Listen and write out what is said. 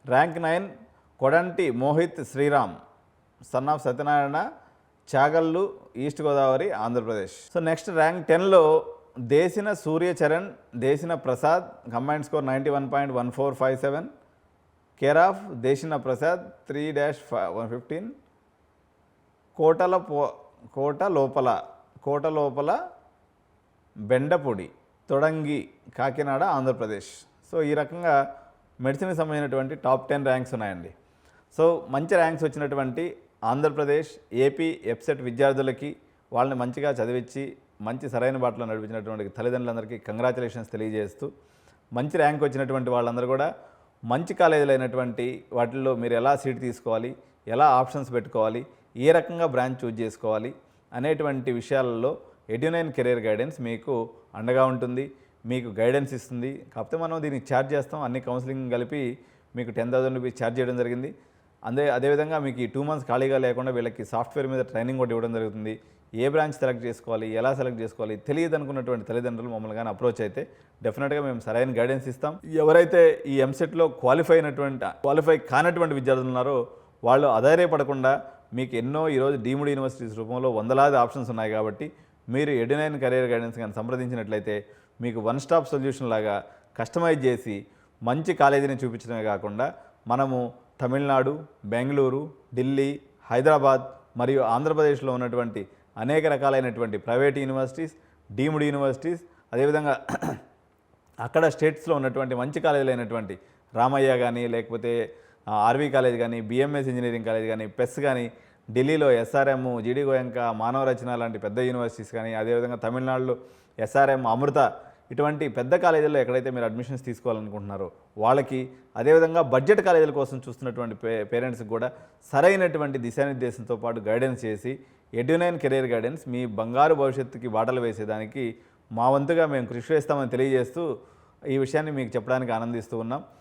Rank 9 Kodanti Mohith Sriram son of Satyanarayana Chagallu east Godavari Andhra Pradesh. So next rank 10లో Desina Suryacharan Desina Prasad combined score 91.1457 care of Desina Prasad 3-115 కోట లోపల బెండపొడి తొడంగి కాకినాడ ఆంధ్రప్రదేశ్. సో ఈ రకంగా మెడిసిన్కి సంబంధించినటువంటి టాప్ 10 ర్యాంక్స్ ఉన్నాయండి. సో మంచి ర్యాంక్స్ వచ్చినటువంటి ఆంధ్రప్రదేశ్ ఏపీ ఎఫ్సెట్ విద్యార్థులకి వాళ్ళని మంచిగా చదివించి మంచి సరైన బాటలో నడిపించినటువంటి తల్లిదండ్రులందరికీ కంగ్రాచులేషన్స్ తెలియజేస్తూ, మంచి ర్యాంక్ వచ్చినటువంటి వాళ్ళందరూ కూడా మంచి కాలేజీలు అయినటువంటి వాటిల్లో మీరు ఎలా సీట్ తీసుకోవాలి, ఎలా ఆప్షన్స్ పెట్టుకోవాలి, ఏ రకంగా బ్రాంచ్ చూజ్ చేసుకోవాలి అనేటువంటి విషయాలలో ఎడ్యునైన్ కెరీర్ గైడెన్స్ మీకు అండగా ఉంటుంది, మీకు గైడెన్స్ ఇస్తుంది. కాకపోతే మనం దీనికి ఛార్జ్ చేస్తాం, అన్ని కౌన్సిలింగ్ కలిపి మీకు 10,000 రూపీస్ ఛార్జ్ చేయడం జరిగింది. అదేవిధంగా మీకు ఈ 2 months ఖాళీగా లేకుండా వీళ్ళకి సాఫ్ట్వేర్ మీద ట్రైనింగ్ కూడా ఇవ్వడం జరుగుతుంది. ఏ బ్రాంచ్ సెలెక్ట్ చేసుకోవాలి, ఎలా సెలెక్ట్ చేసుకోవాలి తెలియదు అనుకున్నటువంటి తల్లిదండ్రులు మమ్మల్ని కానీ అప్రోచ్ అయితే డెఫినెట్గా మేము సరైన గైడెన్స్ ఇస్తాం. ఎవరైతే ఈ ఎంసెట్లో క్వాలిఫై కానటువంటి విద్యార్థులు ఉన్నారో వాళ్ళు అధైర్యపడకుండా మీకు ఎన్నో ఈరోజు డీమ్డ్ యూనివర్సిటీస్ రూపంలో వందలాది ఆప్షన్స్ ఉన్నాయి కాబట్టి మీరు ఎడ్యునైన్ కెరీర్ గైడెన్స్ కానీ సంప్రదించినట్లయితే మీకు వన్ స్టాప్ సొల్యూషన్ లాగా కస్టమైజ్ చేసి మంచి కాలేజీని చూపించడమే కాకుండా మనము తమిళనాడు, బెంగళూరు, ఢిల్లీ, హైదరాబాద్ మరియు ఆంధ్రప్రదేశ్లో ఉన్నటువంటి అనేక రకాలైనటువంటి ప్రైవేట్ యూనివర్సిటీస్, డీమ్డ్ యూనివర్సిటీస్, అదేవిధంగా అక్కడ స్టేట్స్లో ఉన్నటువంటి మంచి కాలేజీలు అయినటువంటి రామయ్య కానీ, లేకపోతే ఆర్వీ కాలేజ్ కానీ, బిఎంఎస్ ఇంజనీరింగ్ కాలేజ్ కానీ, పెస్ కానీ, ఢిల్లీలో ఎస్ఆర్ఎం, జీడీ గోయంక, మానవ రచన లాంటి పెద్ద యూనివర్సిటీస్ కానీ, అదేవిధంగా తమిళనాడులో ఎస్ఆర్ఎం, అమృత, ఇటువంటి పెద్ద కాలేజీల్లో ఎక్కడైతే మీరు అడ్మిషన్స్ తీసుకోవాలనుకుంటున్నారో వాళ్ళకి, అదేవిధంగా బడ్జెట్ కాలేజీల కోసం చూస్తున్నటువంటి పేరెంట్స్కి కూడా సరైనటువంటి దిశానిర్దేశంతో పాటు గైడెన్స్ చేసి ఎడ్యునైన్ కెరీర్ గైడెన్స్ మీ బంగారు భవిష్యత్తుకి బాటలు వేసేదానికి మా వంతుగా మేము కృషి చేస్తామని తెలియజేస్తూ ఈ విషయాన్ని మీకు చెప్పడానికి ఆనందిస్తూ ఉన్నాం.